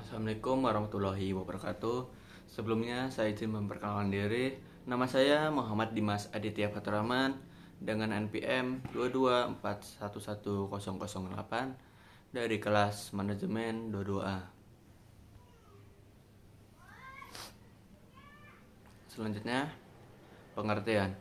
Assalamualaikum warahmatullahi wabarakatuh. Sebelumnya saya izin memperkenalkan diri. Nama saya Muhammad Dimas Aditya Faturrahman dengan NPM 224111008 dari kelas Manajemen 22A. Selanjutnya, pengertian.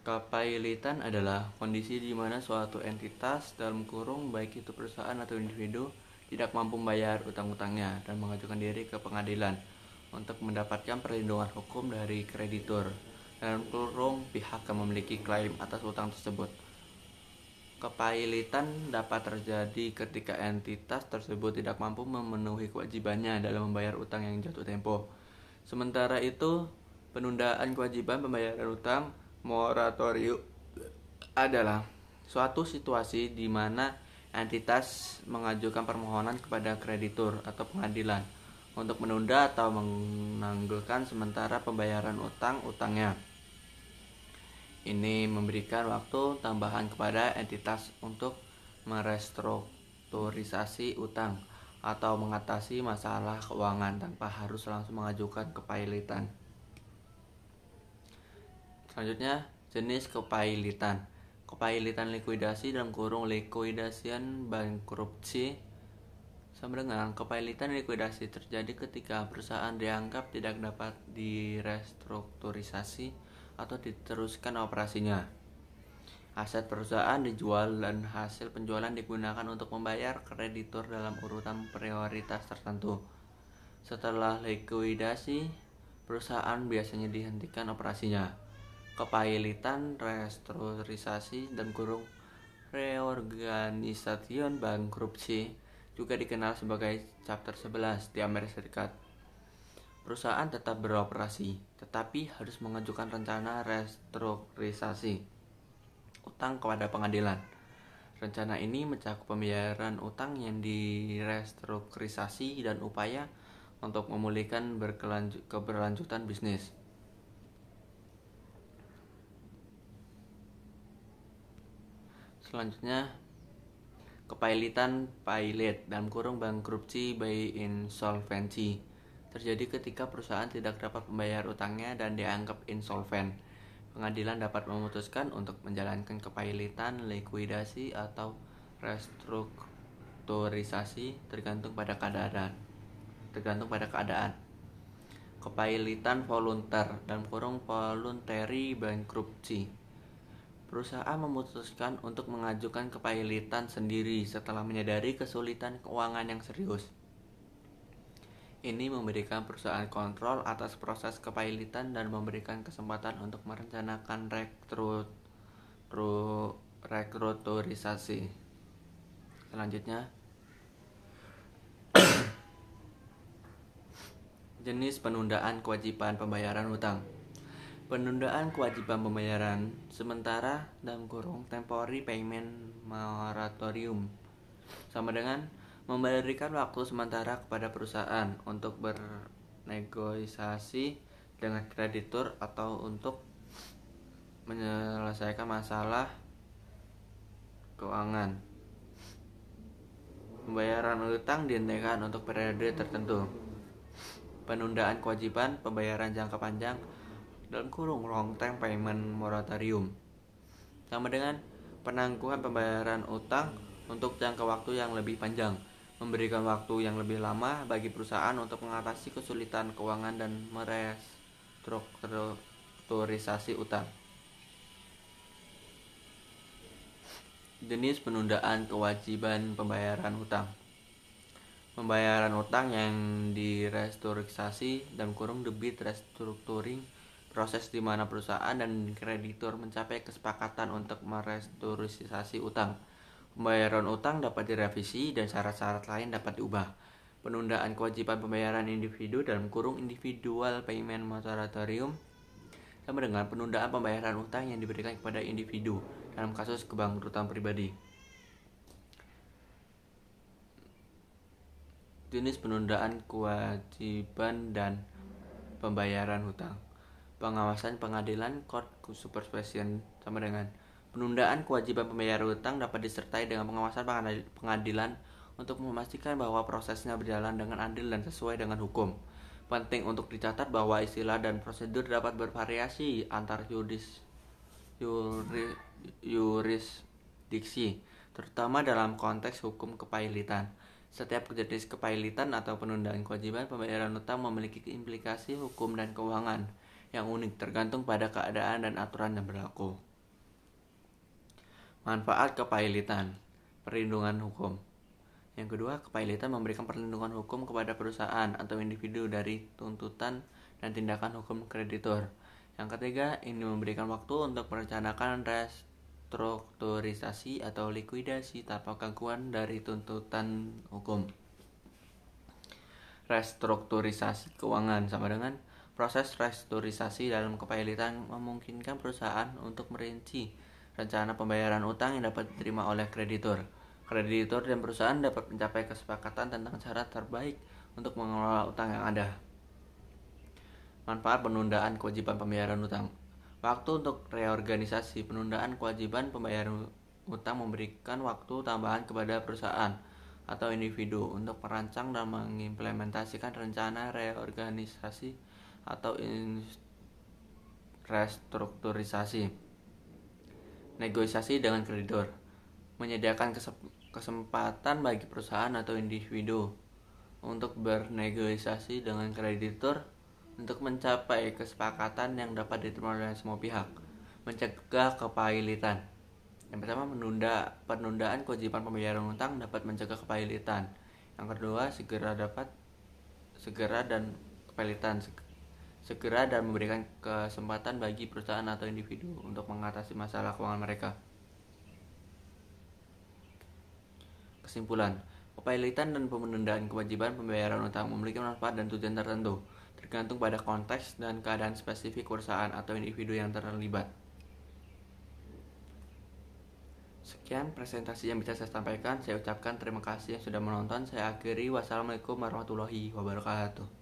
Kepailitan adalah kondisi di mana suatu entitas dalam kurung baik itu perusahaan atau individu tidak mampu membayar utang-utangnya dan mengajukan diri ke pengadilan untuk mendapatkan perlindungan hukum dari kreditur dalam kurung pihak yang memiliki klaim atas utang tersebut. Kepailitan dapat terjadi ketika entitas tersebut tidak mampu memenuhi kewajibannya dalam membayar utang yang jatuh tempo. Sementara itu, penundaan kewajiban pembayaran utang moratorium adalah suatu situasi di mana entitas mengajukan permohonan kepada kreditur atau pengadilan untuk menunda atau menangguhkan sementara pembayaran utang-utangnya. Ini memberikan waktu tambahan kepada entitas untuk merestrukturisasi utang atau mengatasi masalah keuangan tanpa harus langsung mengajukan kepailitan. Selanjutnya, jenis kepailitan. Kepailitan likuidasi dalam kurung liquidation bankruptcy sama dengan kepailitan likuidasi terjadi ketika perusahaan dianggap tidak dapat direstrukturisasi atau diteruskan operasinya. Aset perusahaan dijual dan hasil penjualan digunakan untuk membayar kreditur dalam urutan prioritas tertentu. Setelah likuidasi, perusahaan biasanya dihentikan operasinya. Kepailitan restrukturisasi dan kurung reorganisation bankruptcy juga dikenal sebagai Chapter 11 di Amerika Serikat. Perusahaan tetap beroperasi, tetapi harus mengajukan rencana restrukturisasi utang kepada pengadilan. Rencana ini mencakup pembayaran utang yang direstrukturisasi dan upaya untuk memulihkan keberlanjutan bisnis. Selanjutnya, kepailitan pailit dalam kurung bankruptcy by insolvency terjadi ketika perusahaan tidak dapat membayar utangnya dan dianggap insolven. Pengadilan dapat memutuskan untuk menjalankan kepailitan, likuidasi, atau restrukturisasi tergantung pada keadaan. Kepailitan volunter dalam kurung voluntary bankruptcy. Perusahaan memutuskan untuk mengajukan kepailitan sendiri setelah menyadari kesulitan keuangan yang serius. Ini memberikan perusahaan kontrol atas proses kepailitan dan memberikan kesempatan untuk merencanakan restrukturisasi. Selanjutnya, jenis penundaan kewajiban pembayaran utang. Penundaan kewajiban pembayaran sementara dalam kurung temporary payment moratorium sama dengan memberikan waktu sementara kepada perusahaan untuk bernegosiasi dengan kreditur atau untuk menyelesaikan masalah keuangan. Pembayaran utang dihentikan untuk periode tertentu. Penundaan kewajiban pembayaran jangka panjang dalam kurung long term payment moratorium sama dengan penangguhan pembayaran utang untuk jangka waktu yang lebih panjang, memberikan waktu yang lebih lama bagi perusahaan untuk mengatasi kesulitan keuangan dan merestrukturisasi utang. Jenis penundaan kewajiban pembayaran utang. Pembayaran utang yang direstrukturisasi dalam kurung debit restructuring, proses di mana perusahaan dan kreditur mencapai kesepakatan untuk merestrukturisasi utang. Pembayaran utang dapat direvisi dan syarat-syarat lain dapat diubah. Penundaan kewajiban pembayaran individu dalam kurung individual payment moratorium sama dengan penundaan pembayaran utang yang diberikan kepada individu dalam kasus kebangkrutan pribadi. Jenis penundaan kewajiban dan pembayaran hutang. Pengawasan pengadilan court supervision sama dengan penundaan kewajiban pembayaran hutang dapat disertai dengan pengawasan pengadilan untuk memastikan bahwa prosesnya berjalan dengan adil dan sesuai dengan hukum. Penting untuk dicatat bahwa istilah dan prosedur dapat bervariasi antar yurisdiksi, terutama dalam konteks hukum kepailitan. Setiap jenis kepailitan atau penundaan kewajiban pembayaran utang memiliki implikasi hukum dan keuangan yang unik tergantung pada keadaan dan aturan yang berlaku. Manfaat kepailitan, perlindungan hukum. Yang kedua, kepailitan memberikan perlindungan hukum kepada perusahaan atau individu dari tuntutan dan tindakan hukum kreditur. Yang ketiga, ini memberikan waktu untuk merencanakan restrukturisasi atau likuidasi tanpa gangguan dari tuntutan hukum. Restrukturisasi keuangan sama dengan proses restrukturisasi dalam kepailitan memungkinkan perusahaan untuk merinci rencana pembayaran utang yang dapat diterima oleh kreditur. Kreditur dan perusahaan dapat mencapai kesepakatan tentang cara terbaik untuk mengelola utang yang ada. Manfaat penundaan kewajiban pembayaran utang. Waktu untuk reorganisasi. Penundaan kewajiban pembayaran utang memberikan waktu tambahan kepada perusahaan atau individu untuk merancang dan mengimplementasikan rencana reorganisasi atau restrukturisasi. Negosiasi dengan kreditur. Menyediakan kesempatan bagi perusahaan atau individu untuk bernegosiasi dengan kreditur untuk mencapai kesepakatan yang dapat diterima oleh semua pihak. Mencegah kepailitan. Yang pertama, penundaan kewajiban pembayaran utang dapat mencegah kepailitan. Yang kedua, segera dan memberikan kesempatan bagi perusahaan atau individu untuk mengatasi masalah keuangan mereka. Kesimpulan, kepailitan dan penundaan kewajiban pembayaran utang memiliki manfaat dan tujuan tertentu, tergantung pada konteks dan keadaan spesifik perusahaan atau individu yang terlibat. Sekian presentasi yang bisa saya sampaikan. Saya ucapkan terima kasih yang sudah menonton. Saya akhiri. Wassalamualaikum warahmatullahi wabarakatuh.